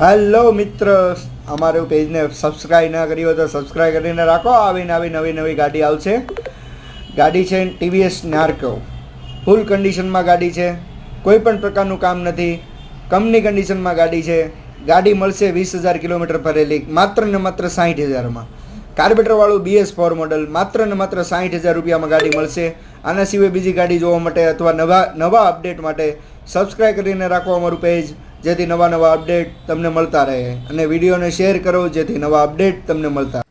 Hello મિત્ર, અમારું પેજને સબસ્ક્રાઈબ ના કરી હોય તો સબસ્ક્રાઈબ કરીને રાખો. આવીને આવી નવી નવી ગાડી આવશે. ગાડી છે ટીવીએસ નાર્કો. ફૂલ કન્ડિશનમાં ગાડી છે, કોઈ પણ પ્રકારનું કામ નથી, કંપની કન્ડિશનમાં ગાડી છે. ગાડી મળશે 20,000 કિલોમીટર ફરેલી, માત્ર ને માત્ર 60,000માં. કાર્બેટરવાળું BS4 મોડલ, માત્ર ને માત્ર 60,000 રૂપિયામાં ગાડી મળશે. આના સિવાય બીજી ગાડી જોવા માટે અથવા નવા અપડેટ માટે સબસ્ક્રાઈબ કરીને રાખો અમારું પેજ, જેથી નવા અપડેટ તમને મળતા રહે. અને વિડીયોને શેર કરો જેથી નવા અપડેટ તમને મળતા